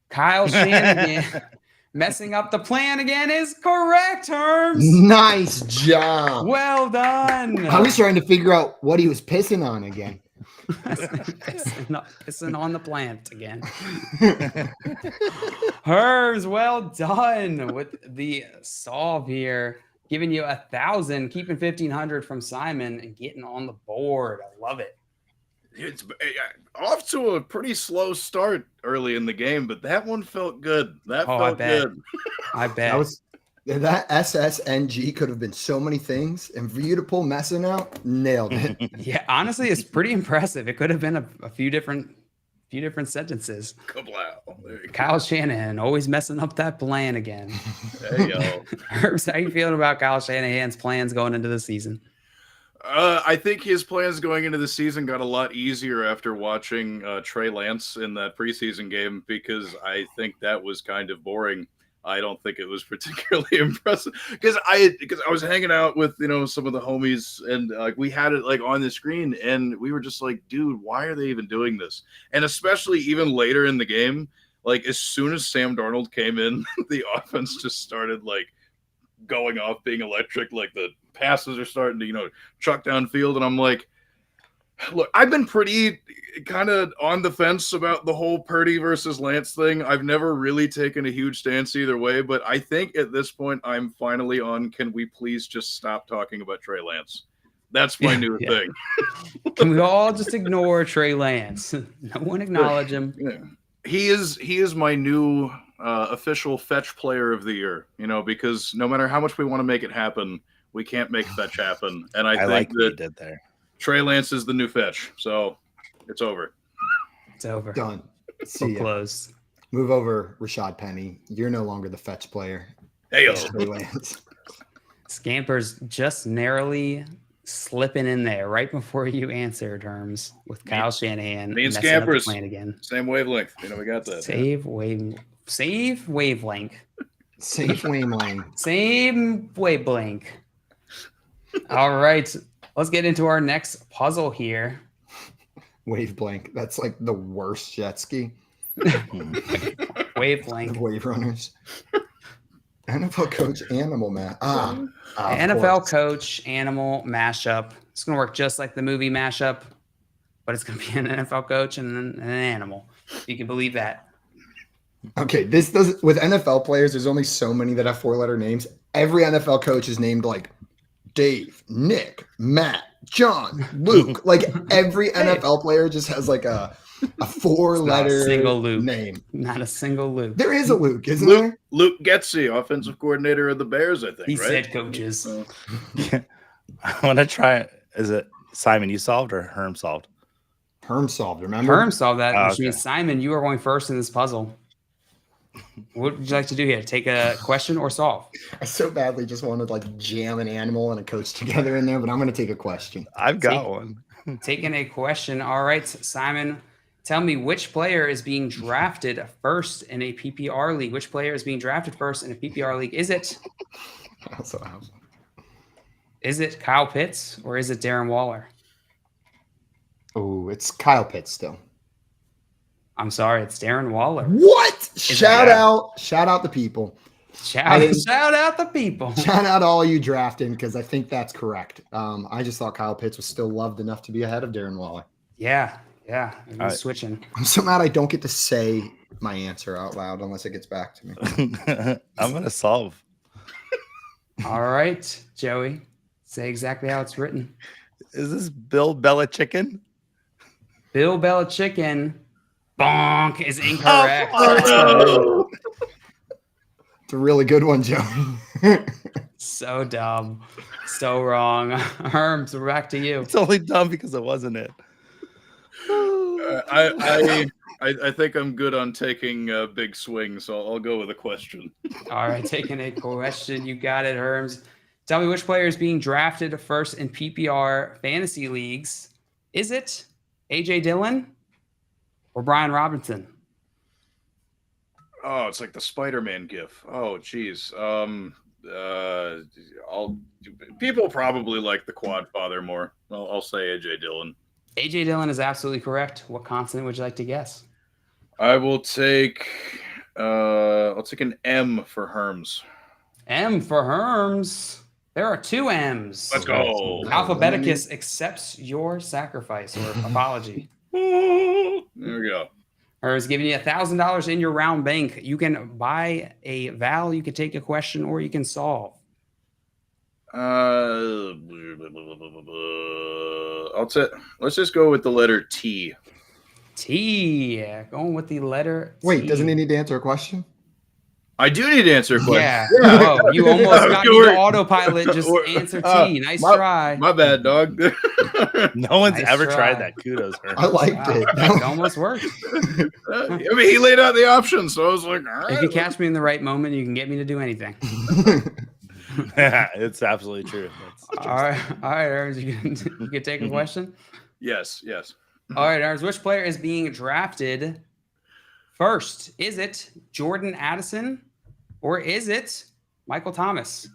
Kyle Shanahan messing up the plan again is correct, Herms. Nice job. Well done. I was trying to figure out what he was pissing on again. pissing on the plant again. Herms, well done with the solve here. Giving you 1,000, keeping 1,500 from Simon and getting on the board. I love it. It's off to a pretty slow start early in the game, but that one felt good. That felt good. I bet. That SSNG could have been so many things, and for you to pull messing out, nailed it. Yeah, honestly, it's pretty impressive. It could have been a few different sentences. Kablow. Kyle Shanahan always messing up that plan again. Hey, yo. Herbs, how you feeling about Kyle Shanahan's plans going into the season? I think his plans going into the season got a lot easier after watching Trey Lance in that preseason game, because I think that was kind of boring. I don't think it was particularly impressive because I was hanging out with some of the homies, and like we had it like on the screen, and we were just like, dude, why are they even doing this? And especially even later in the game, like as soon as Sam Darnold came in, the offense just started like going off, being electric. Like the passes are starting to chuck downfield, and I'm like, look, I've been pretty kind of on the fence about the whole Purdy versus Lance thing. I've never really taken a huge stance either way, but I think at this point I'm finally on, can we please just stop talking about Trey Lance? That's my new thing. Can we all just ignore Trey Lance? No one acknowledge him. Yeah. He is my new official fetch player of the year, because no matter how much we want to make it happen, we can't make fetch happen. And I think like that you did there. Trey Lance is the new fetch, so it's over. It's over. Done. So close. Move over, Rashad Penny. You're no longer the fetch player. Hey, Trey Lance. Scampers just narrowly slipping in there right before you answered, Herms, with Kyle Shanahan. Me and messing up the Scampers plan again. Same wavelength. We got that. Save wavelength. Safe wavelength. Same wavelength. All right. Let's get into our next puzzle here. Wave blank. That's like the worst jet ski. Wavelength. Wave runners. NFL coach animal man. NFL coach animal mashup. It's gonna work just like the movie mashup, but it's gonna be an NFL coach and an animal. You can believe that. Okay, this does with NFL players. There's only so many that have 4-letter names. Every NFL coach is named like Dave, Nick, Matt, John, Luke. Like every NFL player just has like a 4-letter single Luke name. Not a single Luke. There is a Luke, isn't there? Luke Getsy, offensive coordinator of the Bears, I think. He's right? head coaches. I want to try. Is it Simon you solved or Herm solved? Herm solved. Remember? Herm solved that, which okay. means Simon, you are going first in this puzzle. What would you like to do here? Take a question or solve? I so badly just wanted to like jam an animal and a coach together in there, but I'm going to take a question. I've got one. Taking a question. All right, Simon, tell me which player is being drafted first in a PPR league? Which player is being drafted first in a PPR league? Is it Kyle Pitts or is it Darren Waller? Oh, it's Kyle Pitts still. I'm sorry, it's Darren Waller. What? Shout out the people. Shout out the people. Shout out all you drafting because I think that's correct. I just thought Kyle Pitts was still loved enough to be ahead of Darren Waller. Yeah. I'm switching. I'm so mad I don't get to say my answer out loud unless it gets back to me. I'm gonna solve. All right, Joey. Say exactly how it's written. Is this Bill Belichicken? Bill Belichicken. Bonk is incorrect. Oh, it's a really good one, Joey. So dumb. So wrong. Herms, we're back to you. It's only dumb because it wasn't it. I think I'm good on taking a big swing, so I'll go with a question. All right, taking a question. You got it, Herms. Tell me which player is being drafted first in PPR fantasy leagues. Is it AJ Dillon or Brian Robinson? Oh, it's like the Spider-Man gif. Oh, geez. People probably like the Quad Father more. I'll say AJ Dillon. AJ Dillon is absolutely correct. What consonant would you like to guess? I will take. I'll take an M for Herms. M for Herms. There are 2 M's. Let's go. Alphabeticus accepts your sacrifice or apology. There we go. Or is giving you $1,000 in your round bank. You can buy a vowel, you can take a question, or you can solve. Let's just go with the letter T. T. Going with the letter T. Wait, doesn't he need to answer a question? I do need to answer a question. Yeah. Oh, you almost got me to autopilot. Just answer T. Nice try. My bad, dog. No one's Nice ever try. tried that. Kudos, Herm. I liked it. It almost worked. I mean, he laid out the options, so I was like, all right. If you catch me in the right moment, you can get me to do anything. It's absolutely true. That's All right, Aaron, you can take a question. Yes. All right, Aaron, which player is being drafted first? Is it Jordan Addison or is it Michael Thomas?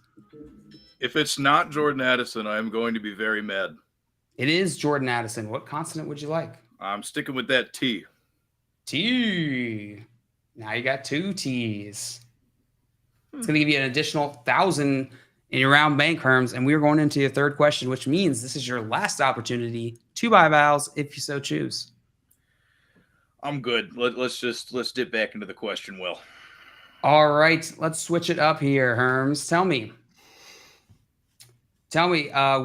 If it's not Jordan Addison, I am going to be very mad. It is Jordan Addison. What consonant would you like? I'm sticking with that T. T. Now you got 2 T's. It's going to give you an additional 1,000 in your round bank, Herms, and we're going into your third question, which means this is your last opportunity to buy vowels if you so choose. I'm good. Let's dip back into the question. Will. All right, let's switch it up here, Herms. Tell me,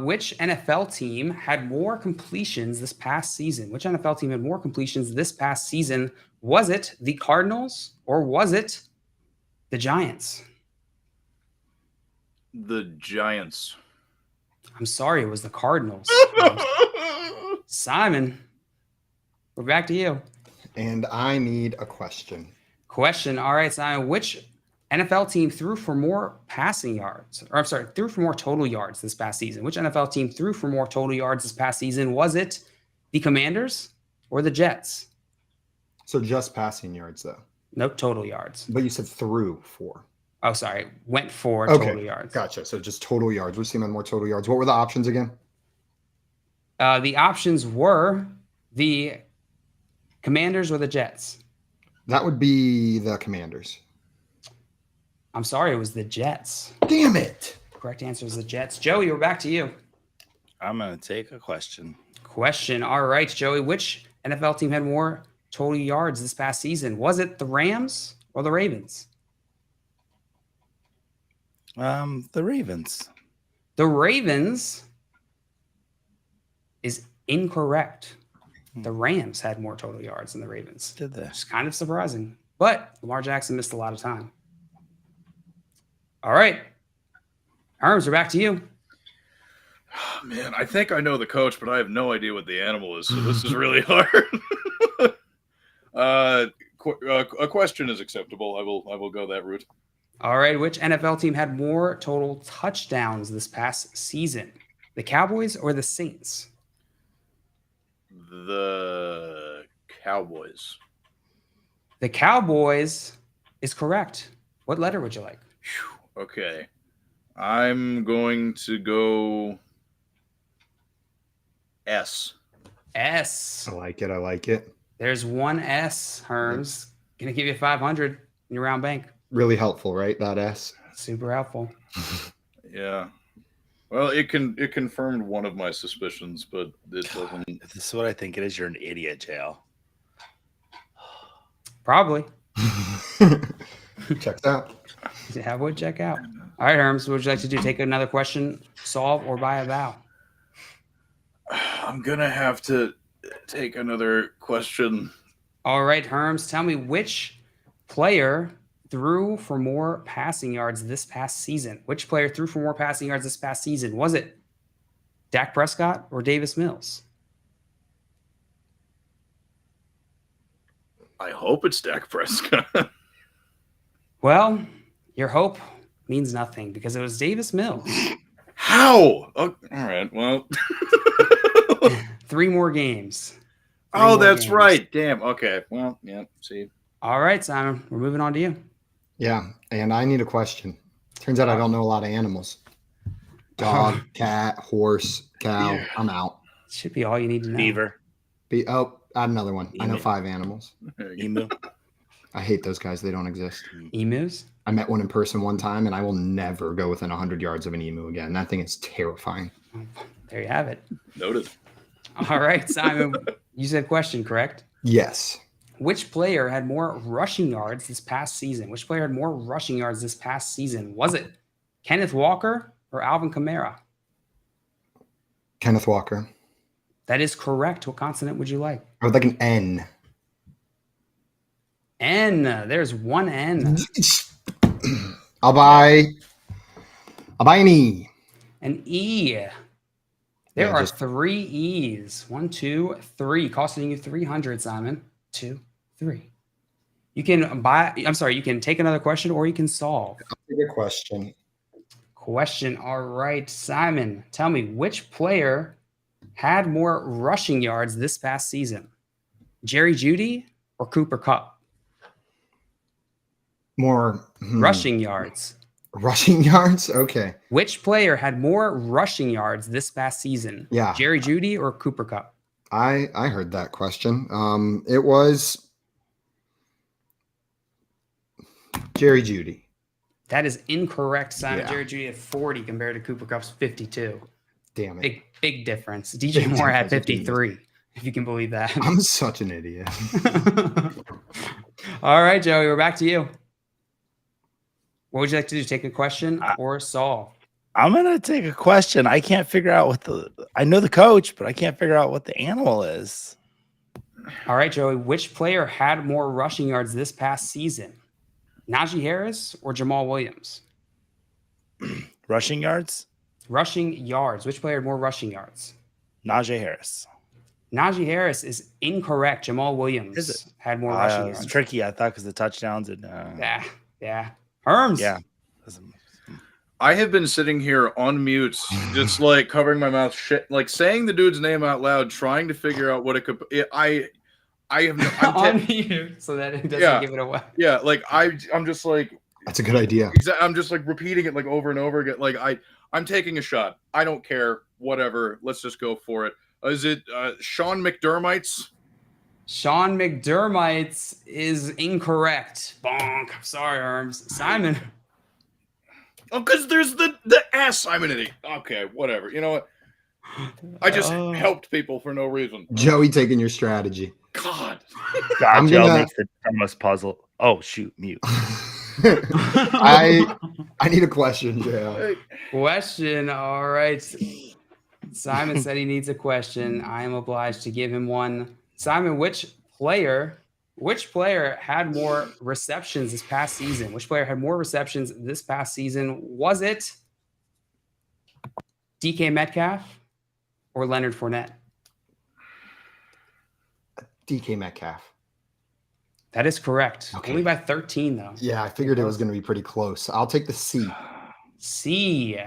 which NFL team had more completions this past season? Which NFL team had more completions this past season? Was it the Cardinals or was it the Giants? The Giants. I'm sorry, it was the Cardinals. Simon, we're back to you. And I need a question. All right, Simon, which NFL team threw for more passing yards? Or I'm sorry, threw for more total yards this past season. Which NFL team threw for more total yards this past season? Was it the Commanders or the Jets? So just passing yards, though. Nope, total yards. But you said threw for. Oh, sorry. Went for total yards. Gotcha. So just total yards. Which team had more total yards? What were the options again? The options were the Commanders or the Jets. That would be the Commanders. I'm sorry, it was the Jets. Damn it. Correct answer is the Jets. Joey, we're back to you. I'm going to take a question. All right, Joey. Which NFL team had more total yards this past season? Was it the Rams or the Ravens? The Ravens. The Ravens is incorrect. The Rams had more total yards than the Ravens. Did they? It's kind of surprising. But Lamar Jackson missed a lot of time. All right. Herms, we're back to you. Oh, man, I think I know the coach, but I have no idea what the animal is. So this is really hard. A question is acceptable. I will go that route. All right. Which NFL team had more total touchdowns this past season? The Cowboys or the Saints? The Cowboys. The Cowboys is correct. What letter would you like? Okay. I'm going to go S. S. I like it. There's one S, Herms. Gonna give you 500 in your round bank. Really helpful, right? That S. Super helpful. Yeah. Well, it confirmed one of my suspicions, but it doesn't. If this is what I think it is, you're an idiot, JL. Probably. Checks out. Yeah, would check out. All right, Herms, what would you like to do? Take another question, solve, or buy a vowel? I'm going to have to take another question. All right, Herms, tell me which player threw for more passing yards this past season? Which player threw for more passing yards this past season? Was it Dak Prescott or Davis Mills? I hope it's Dak Prescott. Well, your hope means nothing because it was Davis Mills. How? Oh, all right. Well, 3 more games. That's right. Damn. Okay. Well, yeah. See. All right, Simon. We're moving on to you. Yeah, and I need a question. Turns out I don't know a lot of animals. Dog, cat, horse, cow. Yeah. I'm out. Should be all you need to know. Beaver. Add another one. Emu. I know 5 animals. Emu. I hate those guys. They don't exist. Emus? I met one in person one time, and I will never go within 100 yards of an emu again. That thing is terrifying. There you have it. Noted. All right, Simon. You said question, correct? Yes. Which player had more rushing yards this past season? Was it Kenneth Walker or Alvin Kamara? Kenneth Walker. That is correct. What consonant would you like? I would like an N. N. There's one N. I'll buy an E. An E. There are 3 E's. 1, 2, 3. Costing you 300, Simon. 2, 3. You can take another question or you can solve. I'll take a question. question. All right, Simon, tell me, which player had more rushing yards this past season? Jerry Jeudy or Cooper Kupp? More Rushing yards. Rushing yards? Okay. Which player had more rushing yards this past season? Yeah. Jerry Jeudy or Cooper Kupp? I heard that question. It was Jerry Jeudy. That is incorrect, Simon. Yeah. Jerry Jeudy had 40 compared to Cooper Kupp's 52. Damn it. Big difference. DJ Big Moore had difference between 53, if you can believe that. I'm such an idiot. All right, Joey, we're back to you. What would you like to do? Take a question or solve? I'm gonna take a question. I can't figure out I know the coach, but I can't figure out what the animal is. All right, Joey. Which player had more rushing yards this past season? Najee Harris or Jamal Williams? Rushing yards? Rushing yards. Which player had more rushing yards? Najee Harris. Najee Harris is incorrect. Jamal Williams had more rushing yards. It's tricky. I thought because the touchdowns and Yeah. Herms. Yeah. I have been sitting here on mute, just like covering my mouth, shit, like saying the dude's name out loud, trying to figure out what it could. I have no. On mute so that it doesn't give it away. Yeah, like I'm just like. That's a good idea. I'm just like repeating it like over and over again. Like I'm taking a shot. I don't care. Whatever. Let's just go for it. Is it Sean McDermott's? Sean McDermott's is incorrect. Bonk. Sorry, Herms. Simon. Oh, because there's the S. I'm an idiot. Okay, whatever. You know what? I just helped people for no reason. Joey taking your strategy. God. Joe makes the dumbest puzzle. Oh, shoot. Mute. I need a question, Joe. Question. All right. Simon said he needs a question. I am obliged to give him one. Simon, which player had more receptions this past season? Which player had more receptions this past season? Was it DK Metcalf or Leonard Fournette? DK Metcalf. That is correct. Okay. Only by 13, though. Yeah, I figured it was going to be pretty close. I'll take the C. C.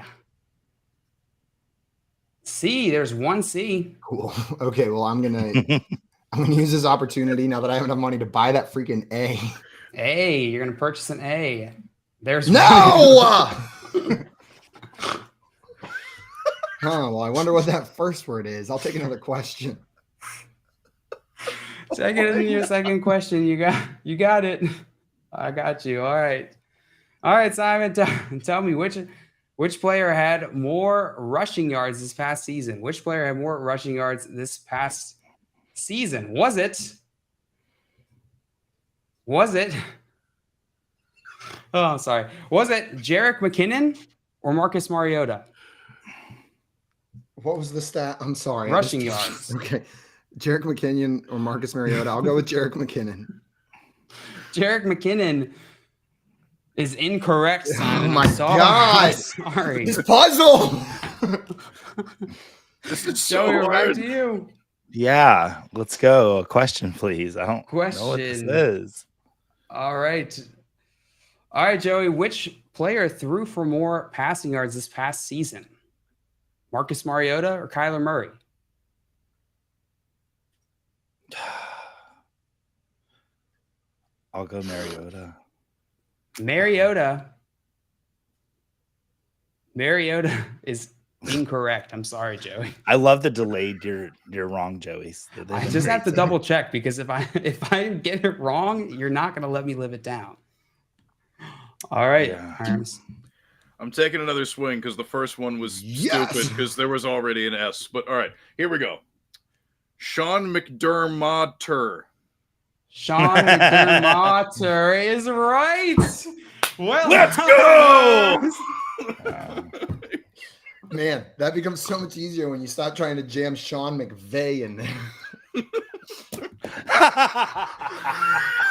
There's one C. Cool. Okay, well, I'm gonna use this opportunity now that I have enough money to buy that freaking A. A. You're gonna purchase an A. There's no. Oh, well, I wonder what that first word is. I'll take another question. Take it in your second question. You got it. I got you. All right, Simon. Tell me which player had more rushing yards this past season? Which player had more rushing yards this past season? Was it? Oh, I'm sorry. Was it Jerick McKinnon or Marcus Mariota? What was the stat? I'm sorry. Rushing yards. Okay. Jerick McKinnon or Marcus Mariota? I'll go with Jerick McKinnon. Jerick McKinnon is incorrect, Simon. Oh my God. Sorry. This puzzle. This is so Joey, hard. back to you. Yeah, let's go. A question, please. I don't know what this Question. is. All right, Joey. Which player threw for more passing yards this past season? Marcus Mariota or Kyler Murray? I'll go Mariota. Mariota is incorrect. I'm sorry, Joey. I love the delayed. You're wrong, Joey. I just have to double check because if I get it wrong, you're not going to let me live it down. All right, Herms. I'm taking another swing because the first one was stupid because there was already an S. But all right, here we go. Sean McDermott. Sean McDermott is right. Well, let's go. Man, that becomes so much easier when you stop trying to jam Sean McVay in there.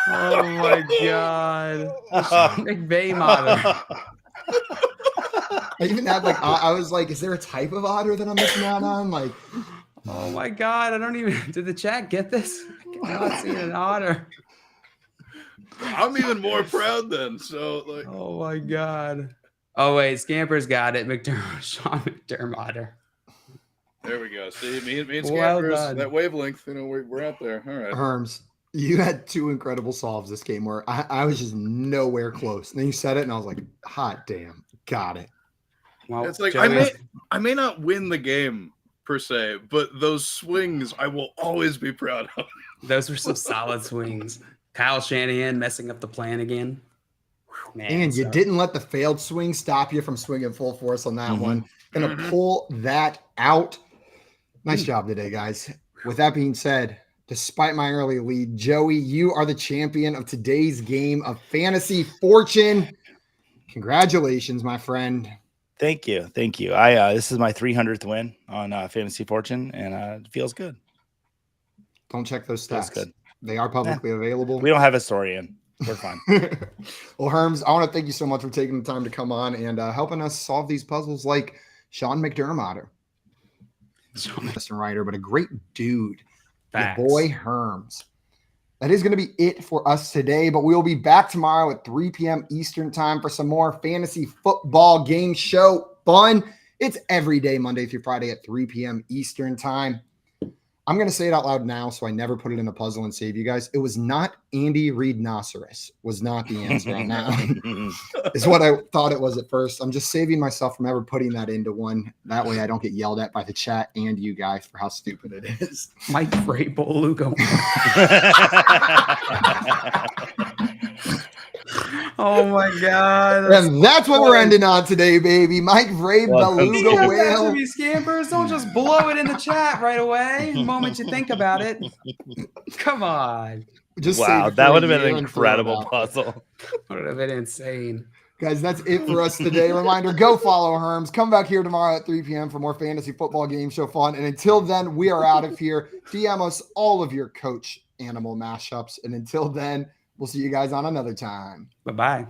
Oh my God. Sean McVay motto. I even had I was like, is there a type of otter that I'm missing out on? Like, oh my God. I don't even, did the chat get this? I cannot see an otter. I'm even more proud then. So like, oh my God. Oh, wait. Scampers got it. Sean McDermott. There we go. See, me and Well Scampers, done. that wavelength, we're out there. All right. Herms, you had two incredible solves this game where I was just nowhere close. And then you said it, and I was like, hot damn, got it. Well, It's like Joey, I may not win the game per se, but those swings I will always be proud of. those were some solid swings. Kyle Shanahan messing up the plan again. Man, And you didn't let the failed swing stop you from swinging full force on that one. Gonna pull that out. Nice job today, guys. With that being said, despite my early lead, Joey, you are the champion of today's game of Fantasy Fortune. Congratulations, my friend. Thank you. This is my 300th win on Fantasy Fortune, and it feels good. Don't check those Feels stats. good. They are publicly available. We don't have a historian. We're fine. Well, Herms, I want to thank you so much for taking the time to come on and helping us solve these puzzles like Sean McDermott. Western writer, but a great dude. Your boy Herms. That is going to be it for us today, but we will be back tomorrow at 3 p.m. Eastern time for some more fantasy football game show fun. It's every day, Monday through Friday at 3 p.m. Eastern time. I'm going to say it out loud now so I never put it in a puzzle and save you guys. It was not Andy Reid-Noceris was not the answer on that one. Is what I thought it was at first. I'm just saving myself from ever putting that into one. That way I don't get yelled at by the chat and you guys for how stupid it is. Mike Vrabel, Lugo. Oh my God. And that's what we're ending on today, baby. Mike Vrabel, Beluga Whale. Scampers, don't just blow it in the chat right away the moment you think about it. Come on. Just wow, that would have been an incredible puzzle. Would have been insane. Guys, that's it for us today. Reminder, go follow Herms. Come back here tomorrow at 3 p.m. for more fantasy football game show fun. And until then, we are out of here. DM us all of your coach animal mashups. And until then, we'll see you guys on another time. Bye-bye.